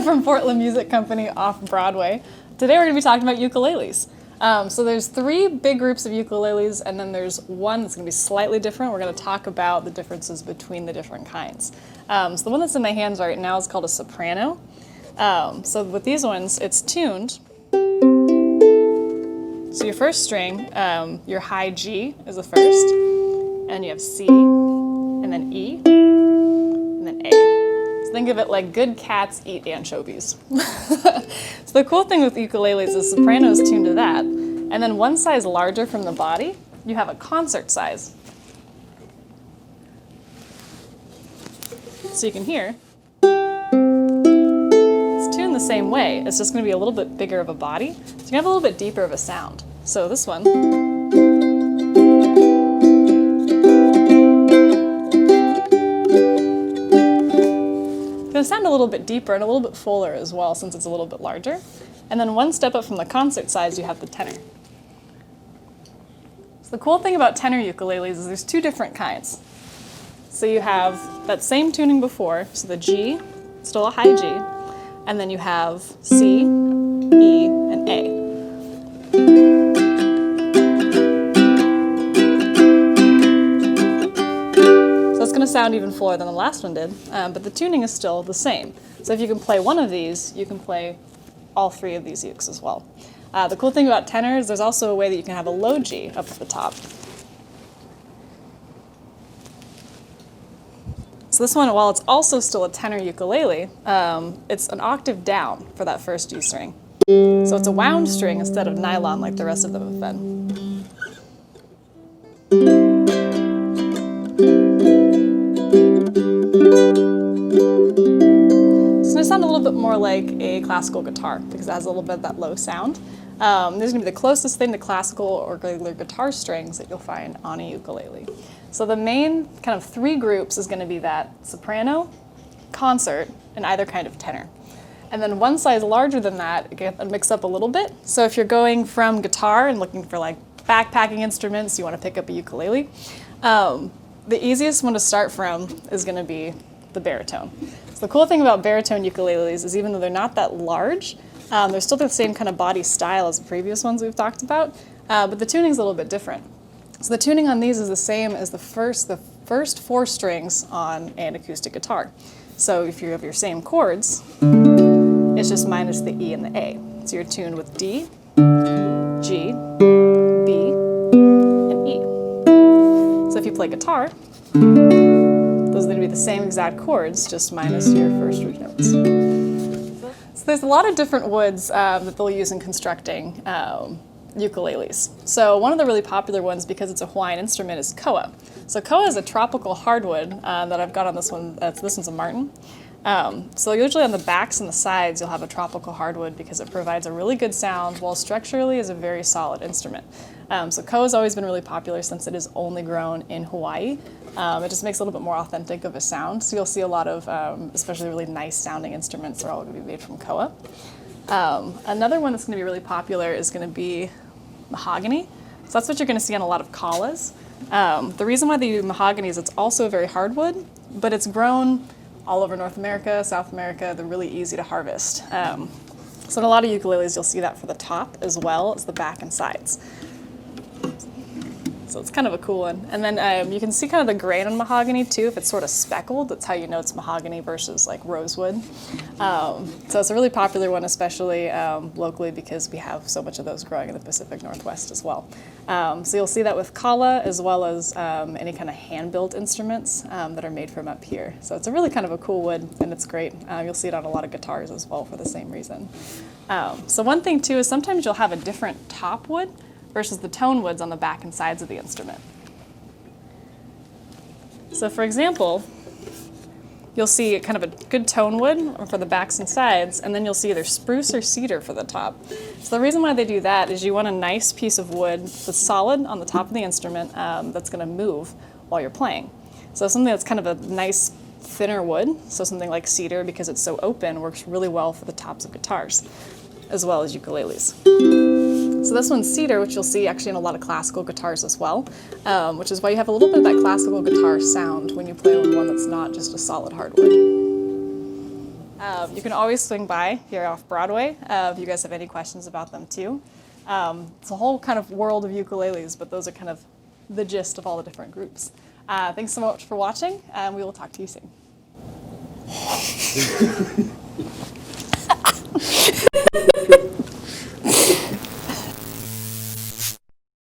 from Portland Music Company off Broadway. Today we're going to be talking about ukuleles. So there's 3 big groups of ukuleles, and then there's one that's going to be slightly different. We're going to talk about the differences between the different kinds. So the one that's in my hands right now is called a soprano. So with these ones, it's tuned. So your first string, your high G is the first, and you have C, and then E, and then A. So think of it like good cats eat anchovies. So the cool thing with ukuleles is soprano is tuned to that, and then one size larger from the body, you have a concert size. So you can hear. It's tuned the same way, it's just going to be a little bit bigger of a body, so you can have a little bit deeper of a sound. So this one. It's going to sound a little bit deeper and a little bit fuller as well since it's a little bit larger. And then one step up from the concert size, you have the tenor. So the cool thing about tenor ukuleles is there's 2 different kinds. So you have that same tuning before, so the G, still a high G, and then you have C, E, and A. It's going to sound even fuller than the last one did, but the tuning is still the same. So if you can play one of these, you can play all 3 of these ukes as well. The cool thing about tenor is there's also a way that you can have a low G up at the top. So this one, while it's also still a tenor ukulele, it's an octave down for that first G string. So it's a wound string instead of nylon like the rest of them have been. It's going to sound a little bit more like a classical guitar because it has a little bit of that low sound. There's going to be the closest thing to classical or regular guitar strings that you'll find on a ukulele. So the main kind of 3 groups is going to be that soprano, concert, and either kind of tenor. And then one size larger than that, it can mix up a little bit. So if you're going from guitar and looking for like backpacking instruments, you want to pick up a ukulele. The easiest one to start from is going to be the baritone. So the cool thing about baritone ukuleles is even though they're not that large, they're still the same kind of body style as the previous ones we've talked about, but the tuning's a little bit different. So the tuning on these is the same as the first 4 strings on an acoustic guitar. So if you have your same chords, it's just minus the E and the A. So you're tuned with D, G, B, and E. So if you play guitar, those are going to be the same exact chords, just minus your first root notes. So there's a lot of different woods that they'll use in constructing ukuleles. So one of the really popular ones, because it's a Hawaiian instrument, is koa. So koa is a tropical hardwood that I've got on this one. This one's a marten. So usually on the backs and the sides you'll have a tropical hardwood because it provides a really good sound while structurally is a very solid instrument. So koa has always been really popular since it is only grown in Hawaii. It just makes a little bit more authentic of a sound. So you'll see a lot of, especially really nice sounding instruments are all going to be made from koa. Another one that's going to be really popular is going to be mahogany. So that's what you're going to see on a lot of kalas. The reason why they do mahogany is it's also a very hardwood, but it's grown all over North America, South America. They're really easy to harvest. So in a lot of ukuleles, you'll see that for the top as well as the back and sides. So it's kind of a cool one. And then you can see kind of the grain on mahogany too. If it's sort of speckled, that's how you know it's mahogany versus like rosewood. So it's a really popular one, especially locally because we have so much of those growing in the Pacific Northwest as well. So you'll see that with kala as well as any kind of hand-built instruments that are made from up here. So it's a really kind of a cool wood and it's great. You'll see it on a lot of guitars as well for the same reason. So one thing too is sometimes you'll have a different top wood versus the tone woods on the back and sides of the instrument. So for example, you'll see kind of a good tone wood for the backs and sides, and then you'll see either spruce or cedar for the top. So the reason why they do that is you want a nice piece of wood that's solid on the top of the instrument that's going to move while you're playing. So something that's kind of a nice thinner wood, so something like cedar because it's so open works really well for the tops of guitars as well as ukuleles. So this one's cedar, which you'll see actually in a lot of classical guitars as well, which is why you have a little bit of that classical guitar sound when you play on one that's not just a solid hardwood. You can always swing by here off Broadway if you guys have any questions about them too. It's a whole kind of world of ukuleles, but those are kind of the gist of all the different groups. Thanks so much for watching, and we will talk to you soon.